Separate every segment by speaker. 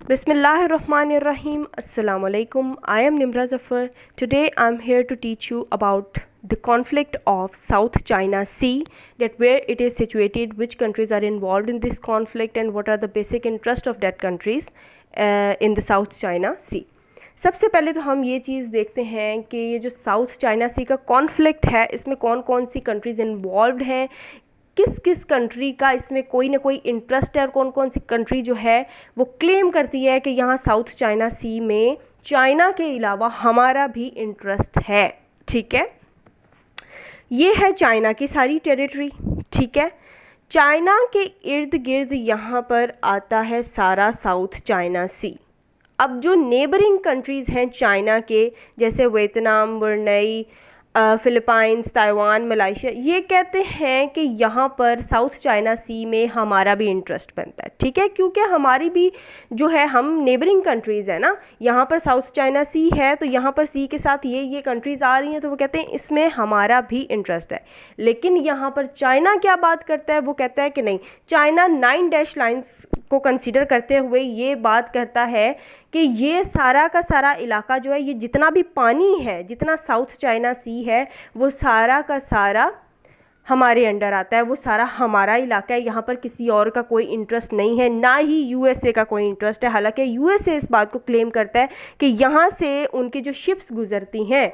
Speaker 1: Bismillahirrahmanirrahim. Assalamu alaikum. I am Nimra Zafar. Today I am here to teach you about the conflict of South China Sea, that where it is situated, which countries are involved in this conflict, and what are the basic interests of that countries in the South China Sea. सबसे पहले तो हम ये चीज़ देखते हैं कि ये जो साउथ चाइना सी का कॉन्फ्लिक्ट है, इसमें कौन कौन सी कंट्रीज़ इन्वॉल्व हैं, किस किस कंट्री का इसमें कोई ना कोई इंटरेस्ट है, और कौन कौन सी कंट्री जो है वो क्लेम करती है कि यहाँ साउथ चाइना सी में चाइना के अलावा हमारा भी इंटरेस्ट है। ठीक है, ये है चाइना की सारी टेरिटरी। ठीक है, चाइना के इर्द गिर्द यहाँ पर आता है सारा साउथ चाइना सी। अब जो नेबरिंग कंट्रीज़ हैं चाइना के, जैसे Vietnam, Brunei, Philippines, Taiwan, Malaysia, ये कहते हैं कि यहाँ पर साउथ चाइना सी में हमारा भी इंटरेस्ट बनता है। ठीक है, क्योंकि हमारी भी जो है, हम नेबरिंग कंट्रीज़ है ना, यहाँ पर साउथ चाइना सी है तो यहाँ पर सी के साथ ये कंट्रीज़ आ रही हैं, तो वो कहते हैं इसमें हमारा भी इंटरेस्ट है। लेकिन यहाँ पर चाइना क्या बात करता है, वो कहता है कि नहीं, चाइना 9 डैश लाइन्स को कंसीडर करते हुए ये बात कहता है कि ये सारा का सारा इलाका जो है, ये जितना भी पानी है, जितना साउथ चाइना सी है, वो सारा का सारा हमारे अंडर आता है, वो सारा हमारा इलाका है। यहाँ पर किसी और का कोई इंटरेस्ट नहीं है, ना ही यूएसए का कोई इंटरेस्ट है। हालांकि यूएसए इस बात को क्लेम करता है कि यहाँ से उनकी जो शिप्स गुजरती हैं,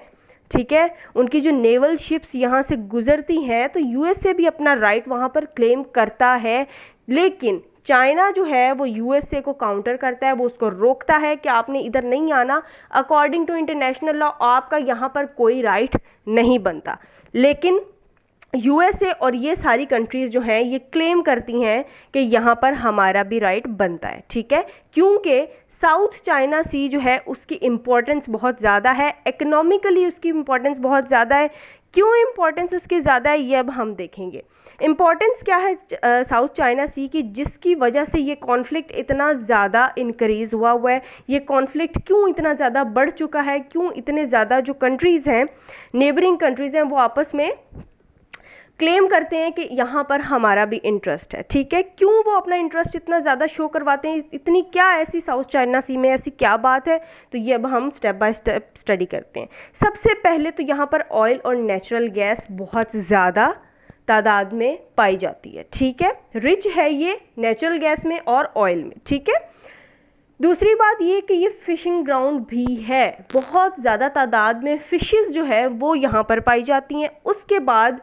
Speaker 1: ठीक है, उनकी जो नेवल शिप्स यहाँ से गुजरती हैं, तो यूएसए भी अपना राइट वहाँ पर क्लेम करता है। लेकिन चाइना जो है वो यूएसए को काउंटर करता है, वो उसको रोकता है कि आपने इधर नहीं आना, अकॉर्डिंग टू इंटरनेशनल लॉ आपका यहाँ पर कोई राइट नहीं बनता। लेकिन यूएसए और ये सारी कंट्रीज़ जो हैं ये क्लेम करती हैं कि यहाँ पर हमारा भी राइट बनता है। ठीक है, क्योंकि साउथ चाइना सी जो है उसकी इम्पोर्टेंस बहुत ज़्यादा है, इकोनॉमिकली उसकी इम्पोर्टेंस बहुत ज़्यादा है। क्यों इम्पोर्टेंस उसकी ज़्यादा है ये अब हम देखेंगे। इम्पॉर्टेंस क्या है साउथ चाइना सी की, जिसकी वजह से ये कॉन्फ्लिक्ट इतना ज़्यादा इंक्रीज़ हुआ है। ये कॉन्फ्लिक्ट क्यों इतना ज़्यादा बढ़ चुका है, क्यों इतने ज़्यादा जो कंट्रीज़ हैं, नेबरिंग कंट्रीज़ हैं, वो आपस में क्लेम करते हैं कि यहाँ पर हमारा भी इंटरेस्ट है। ठीक है, क्यों वो अपना इंटरेस्ट इतना ज़्यादा शो करवाते हैं, इतनी क्या ऐसी साउथ चाइना सी में ऐसी क्या बात है, तो ये अब हम स्टेप बाय स्टेप स्टडी करते हैं। सबसे पहले तो यहाँ पर ऑयल और नेचुरल गैस बहुत ज़्यादा तादाद में पाई जाती है। ठीक है, रिच है ये नेचुरल गैस में और ऑयल में। ठीक है, दूसरी बात ये कि ये फिशिंग ग्राउंड भी है, बहुत ज़्यादा तादाद में फिशेस जो है वो यहाँ पर पाई जाती हैं। उसके बाद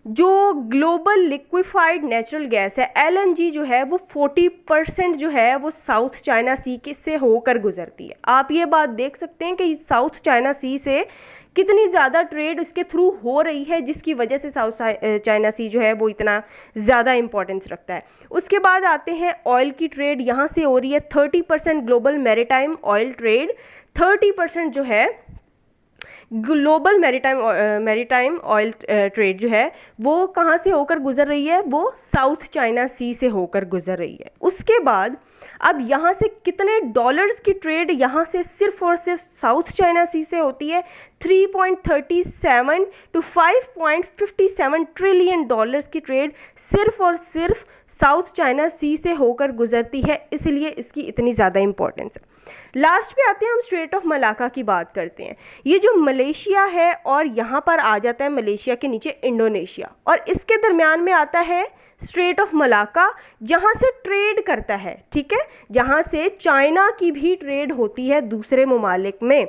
Speaker 1: जो ग्लोबल लिक्विफाइड नेचुरल गैस है एलएनजी जो है वो 40% जो है वो साउथ चाइना सी के से होकर गुजरती है। आप ये बात देख सकते हैं कि साउथ चाइना सी से कितनी ज़्यादा ट्रेड इसके थ्रू हो रही है, जिसकी वजह से साउथ चाइना सी जो है वो इतना ज़्यादा इंपॉर्टेंस रखता है। उसके बाद आते हैं ऑयल की ट्रेड, यहाँ से हो रही है 30% ग्लोबल मैरीटाइम ऑयल ट्रेड, 30% जो है ग्लोबल मैरीटाइम ऑयल ट्रेड जो है वो कहाँ से होकर गुजर रही है, वो साउथ चाइना सी से होकर गुजर रही है। उसके बाद अब यहाँ से कितने डॉलर्स की ट्रेड यहाँ से सिर्फ और सिर्फ साउथ चाइना सी से होती है, 3.37 to 5.57 ट्रिलियन डॉलर्स की ट्रेड सिर्फ और सिर्फ साउथ चाइना सी से होकर गुजरती है, इसलिए इसकी इतनी ज़्यादा इंपॉर्टेंस है। लास्ट पे आते हैं, हम स्ट्रेट ऑफ मलाका की बात करते हैं। ये जो मलेशिया है और यहाँ पर आ जाता है मलेशिया के नीचे इंडोनेशिया, और इसके दरमियान में आता है स्ट्रेट ऑफ मलाका, जहाँ से ट्रेड करता है। ठीक है, जहाँ से चाइना की भी ट्रेड होती है दूसरे ममालिक में।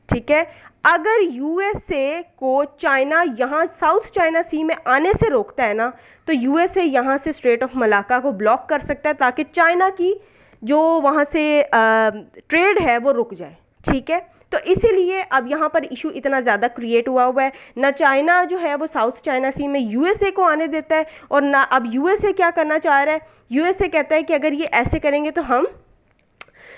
Speaker 1: ठीक है, अगर यूएसए को चाइना यहाँ साउथ चाइना सी में आने से रोकता है ना, तो यूएसए यहाँ से स्ट्रेट ऑफ मलाका को ब्लॉक कर सकता है, ताकि चाइना की जो वहाँ से ट्रेड है वो रुक जाए। ठीक है, तो इसीलिए अब यहाँ पर इशू इतना ज़्यादा क्रिएट हुआ है, ना चाइना जो है वो साउथ चाइना सी में यूएसए को आने देता है, और ना अब यूएसए क्या करना चाह रहा है। यूएसए कहता है कि अगर ये ऐसे करेंगे तो हम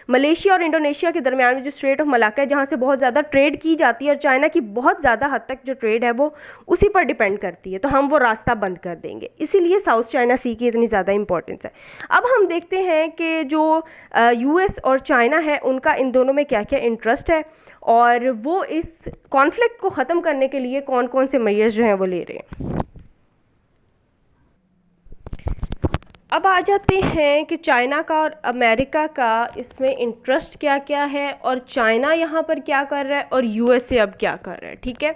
Speaker 1: मलेशिया और इंडोनेशिया के दरमियान में जो स्ट्रेट ऑफ मलाका है, जहाँ से बहुत ज़्यादा ट्रेड की जाती है और चाइना की बहुत ज़्यादा हद तक जो ट्रेड है वो उसी पर डिपेंड करती है, तो हम वो रास्ता बंद कर देंगे। इसीलिए साउथ चाइना सी की इतनी ज़्यादा इंपॉर्टेंस है। अब हम देखते हैं कि जो यूएस और चाइना है उनका इन दोनों में क्या क्या इंटरेस्ट है, और वो इस कॉन्फ्लिक्ट को ख़त्म करने के लिए कौन कौन से मेजर्स जो हैं वो ले रहे हैं। अब आ जाते हैं कि चाइना का और अमेरिका का इसमें इंटरेस्ट क्या क्या है, और चाइना यहाँ पर क्या कर रहा है और यूएसए अब क्या कर रहा है। ठीक है,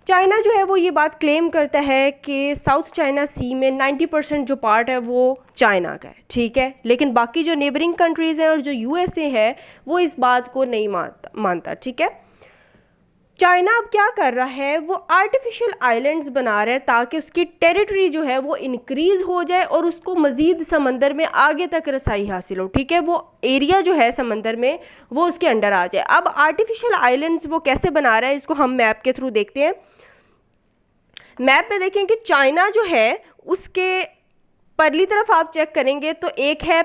Speaker 1: चाइना जो है वो ये बात क्लेम करता है कि साउथ चाइना सी में 90% जो पार्ट है वो चाइना का है। ठीक है, लेकिन बाकी जो नेबरिंग कंट्रीज़ हैं और जो यूएसए है वो इस बात को नहीं मानता। ठीक है, चाइना अब क्या कर रहा है, वो आर्टिफिशियल आइलैंड्स बना रहा है ताकि उसकी टेरिटरी जो है वो इंक्रीज़ हो जाए और उसको मज़ीद समंदर में आगे तक रसाई हासिल हो। ठीक है, वो एरिया जो है समंदर में वो उसके अंडर आ जाए। अब आर्टिफिशियल आइलैंड्स वो कैसे बना रहा है, इसको हम मैप के थ्रू देखते हैं। मैप में देखें कि चाइना जो है उसके परली तरफ आप चेक करेंगे तो एक है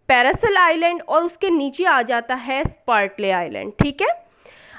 Speaker 1: पैरासेल आइलैंड और उसके नीचे आ जाता है स्पार्टले आइलैंड। ठीक है,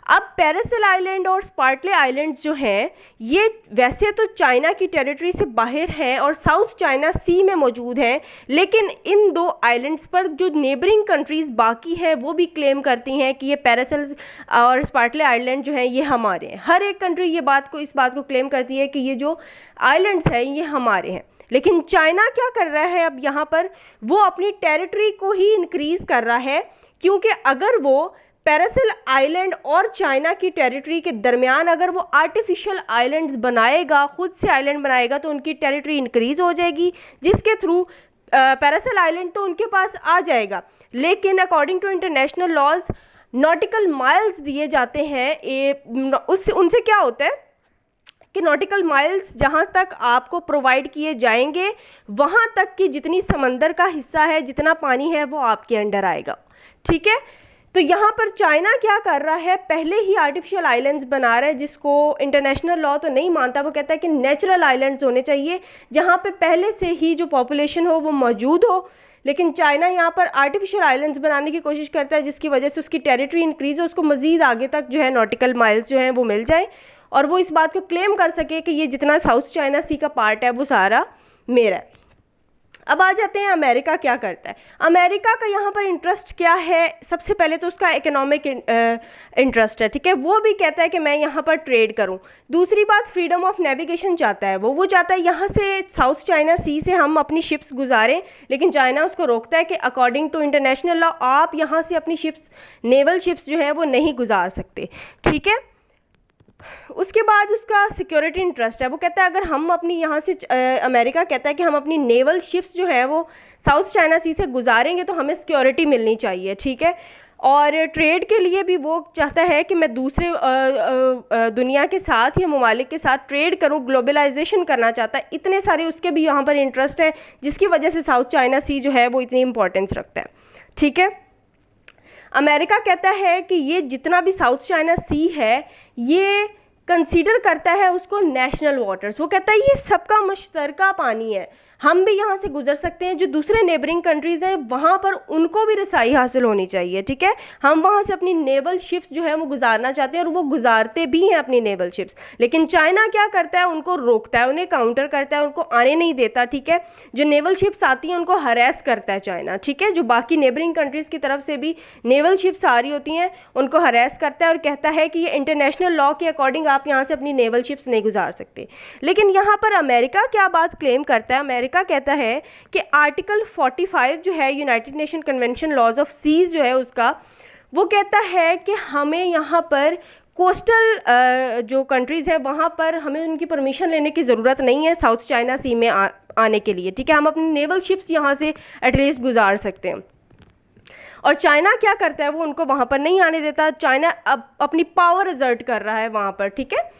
Speaker 1: अब पैरासेल आइलैंड और स्पार्टले आइलैंड जो हैं ये वैसे तो चाइना की टेरिटरी से बाहर हैं और साउथ चाइना सी में मौजूद हैं, लेकिन इन दो आइलैंड्स पर जो नेबरिंग कंट्रीज़ बाकी हैं वो भी क्लेम करती हैं कि ये पैरासेल और स्पार्टले आइलैंड जो हैं ये हमारे हैं। हर एक कंट्री ये इस बात को क्लेम करती है कि ये जो आइलैंड्स हैं ये हमारे हैं। लेकिन चाइना क्या कर रहा है, अब यहाँ पर वो अपनी टेरिटरी को ही इंक्रीज़ कर रहा है, क्योंकि अगर वो पैरासेल आइलैंड और चाइना की टेरिटरी के दरमियान अगर वो आर्टिफिशियल आइलैंड्स बनाएगा, खुद से आइलैंड बनाएगा, तो उनकी टेरिटरी इंक्रीज़ हो जाएगी, जिसके थ्रू पैरासेल आइलैंड तो उनके पास आ जाएगा। लेकिन according to international laws nautical miles दिए जाते हैं, उससे उनसे क्या होता है कि नॉटिकल माइल्स जहाँ तक आपको प्रोवाइड किए जाएंगे वहाँ तक की जितनी समंदर का हिस्सा है, जितना पानी है, वो आपके अंडर आएगा। ठीक है, तो यहाँ पर चाइना क्या कर रहा है, पहले ही आर्टिफिशियल आइलैंड्स बना रहा है, जिसको इंटरनेशनल लॉ तो नहीं मानता। वो कहता है कि नेचुरल आइलैंड्स होने चाहिए जहाँ पे पहले से ही जो पॉपुलेशन हो वो मौजूद हो। लेकिन चाइना यहाँ पर आर्टिफिशियल आइलैंड्स बनाने की कोशिश करता है, जिसकी वजह से उसकी टेरिटरी इंक्रीज़ हो, उसको मज़ीद आगे तक जो है नॉटिकल माइल्स जो हैं वो मिल जाए और वो इस बात को क्लेम कर सके कि ये जितना साउथ चाइना सी का पार्ट है वो सारा मेरा है। अब आ जाते हैं अमेरिका क्या करता है। अमेरिका का यहाँ पर इंटरेस्ट क्या है, सबसे पहले तो उसका इकोनॉमिक इंटरेस्ट है। ठीक है, वो भी कहता है कि मैं यहाँ पर ट्रेड करूँ। दूसरी बात, फ्रीडम ऑफ नेविगेशन चाहता है वो चाहता है यहाँ से साउथ चाइना सी से हम अपनी शिप्स गुजारें, लेकिन चाइना उसको रोकता है कि अकॉर्डिंग टू इंटरनेशनल लॉ आप यहाँ से अपनी शिप्स, नेवल शिप्स जो है वो नहीं गुजार सकते। ठीक है, उसके बाद उसका सिक्योरिटी इंटरेस्ट है। वो कहता है अगर हम अपनी यहाँ से अमेरिका कहता है कि हम अपनी नेवल शिप्स जो है वो साउथ चाइना सी से गुजारेंगे तो हमें सिक्योरिटी मिलनी चाहिए। ठीक है, और ट्रेड के लिए भी वो चाहता है कि मैं दूसरे दुनिया के साथ या ममालिक के साथ ट्रेड करूं, ग्लोबलाइजेशन करना चाहता है। इतने सारे उसके भी यहाँ पर इंटरेस्ट हैं, जिसकी वजह से साउथ चाइना सी जो है वो इतनी इंपॉर्टेंस रखता है। ठीक है, अमेरिका कहता है कि ये जितना भी साउथ चाइना सी है ये कंसीडर करता है उसको नेशनल वाटर्स। वो कहता है ये सबका मुश्तरका पानी है, हम भी यहाँ से गुजर सकते हैं, जो दूसरे नेबरिंग कंट्रीज़ हैं वहाँ पर उनको भी रसाई हासिल होनी चाहिए। ठीक है, हम वहाँ से अपनी नेवल शिप्स जो है वो गुजारना चाहते हैं और वो गुजारते भी हैं अपनी नेवल शिप्स। लेकिन चाइना क्या करता है, उनको रोकता है, उन्हें काउंटर करता है, उनको आने नहीं देता। ठीक है, जो नेवल शिप्स आती हैं उनको हरेस करता है चाइना। ठीक है, जो बाकी नेबरिंग कंट्रीज़ की तरफ से भी नेवल शिप्स आ रही होती हैं उनको हरेस करता है और कहता है कि ये इंटरनेशनल लॉ के अकॉर्डिंग आप यहाँ से अपनी नेवल शिप्स नहीं गुजार सकते। लेकिन यहाँ पर अमेरिका क्या बात क्लेम करता है, अमेरिका कहता है कि आर्टिकल 45 जो है United Nation Convention laws of seas जो है उसका, वो कहता है कि हमें यहाँ पर कोस्टल जो कंट्रीज़ हैं वहाँ पर हमें उनकी परमिशन लेने की ज़रूरत नहीं है साउथ चाइना सी में आने के लिए। ठीक है, हम अपनी नेवल शिप्स यहाँ से एटलीस्ट गुजार सकते हैं। और चाइना क्या करता है, वो उनको वहाँ पर नहीं आने देता। चाइना अब अपनी पावर एजर्ट कर रहा है वहाँ पर। ठीक है,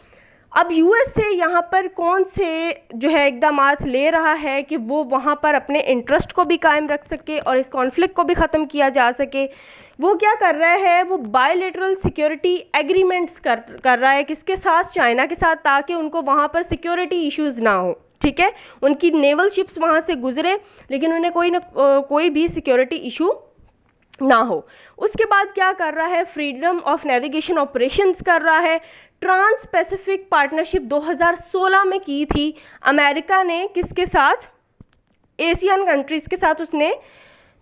Speaker 1: अब यूएसए यहाँ पर कौन से जो है इक़दामात ले रहा है कि वो वहाँ पर अपने इंटरेस्ट को भी कायम रख सके और इस कॉन्फ्लिक्ट को भी ख़त्म किया जा सके। वो क्या कर रहा है, वो बायलैटरल सिक्योरिटी एग्रीमेंट्स कर रहा है किसके साथ, चाइना के साथ, ताकि उनको वहाँ पर सिक्योरिटी इश्यूज़ ना हो। ठीक है, उनकी नेवल शिप्स वहाँ से गुजरे लेकिन उन्हें कोई भी सिक्योरिटी इशू ना हो। उसके बाद क्या कर रहा है, फ्रीडम ऑफ नेविगेशन ऑपरेशंस कर रहा है। ट्रांस पैसिफिक पार्टनरशिप 2016 में की थी अमेरिका ने, किसके साथ, एशियन कंट्रीज़ के साथ। उसने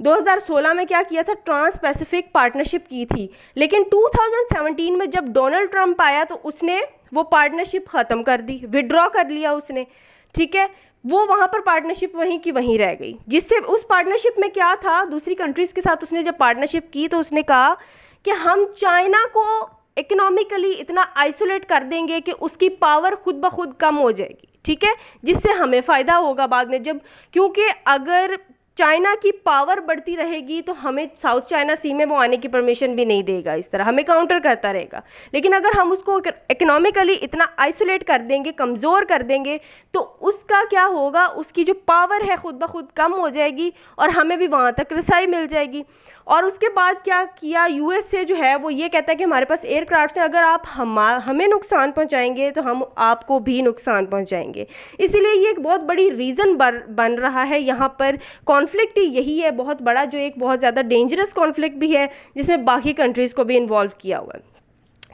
Speaker 1: 2016 में क्या किया था, ट्रांस पैसिफिक पार्टनरशिप की थी। लेकिन 2017 में जब डोनाल्ड ट्रंप आया तो उसने वो पार्टनरशिप ख़त्म कर दी, विड्रॉ कर लिया उसने। ठीक है, वो वहाँ पर पार्टनरशिप वहीं की वहीं रह गई, जिससे उस पार्टनरशिप में क्या था, दूसरी कंट्रीज़ के साथ उसने जब पार्टनरशिप की तो उसने कहा कि हम चाइना को इकोनॉमिकली इतना आइसोलेट कर देंगे कि उसकी पावर खुद ब खुद कम हो जाएगी, ठीक है, जिससे हमें फ़ायदा होगा बाद में जब, क्योंकि अगर चाइना की पावर बढ़ती रहेगी तो हमें साउथ चाइना सी में वो आने की परमिशन भी नहीं देगा, इस तरह हमें काउंटर करता रहेगा। लेकिन अगर हम उसको इकोनॉमिकली इतना आइसोलेट कर देंगे, कमज़ोर कर देंगे, तो उसका क्या होगा, उसकी जो पावर है खुद ब खुद कम हो जाएगी और हमें भी वहाँ तक रसाई मिल जाएगी। और उसके बाद क्या किया, यूएस से जो है वो ये कहता है कि हमारे पास एयरक्राफ्ट हैं, अगर आप हमें नुकसान पहुंचाएंगे तो हम आपको भी नुकसान पहुंचाएंगे। इसीलिए ये एक बहुत बड़ी रीज़न बन रहा है यहाँ पर। कॉन्फ्लिक्ट यही है बहुत बड़ा, जो एक बहुत ज़्यादा डेंजरस कॉन्फ्लिक्ट भी है, जिसमें बाकी कंट्रीज़ को भी इन्वॉल्व किया हुआ है,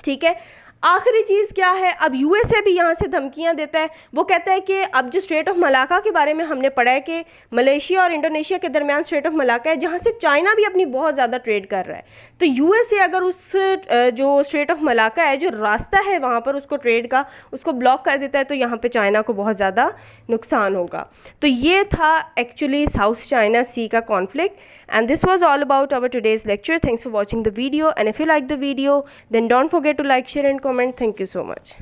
Speaker 1: ठीक है। आखिरी चीज़ क्या है, अब यूएसए भी यहाँ से धमकियाँ देता है। वो कहता है कि अब जो स्ट्रेट ऑफ मलाका के बारे में हमने पढ़ा है कि मलेशिया और इंडोनेशिया के दरमियान स्ट्रेट ऑफ मलाका है, जहाँ से चाइना भी अपनी बहुत ज़्यादा ट्रेड कर रहा है। तो यूएसए अगर उस जो स्ट्रेट ऑफ मलाका है, जो रास्ता है वहाँ पर उसको ट्रेड का, उसको ब्लॉक कर देता है, तो यहाँ पर चाइना को बहुत ज़्यादा नुकसान होगा। तो ये था एक्चुअली साउथ चाइना सी का conflict. And this was all about our today's lecture. Thanks for watching the video, and if you like the video then don't forget to like, share and comment. Thank you so much.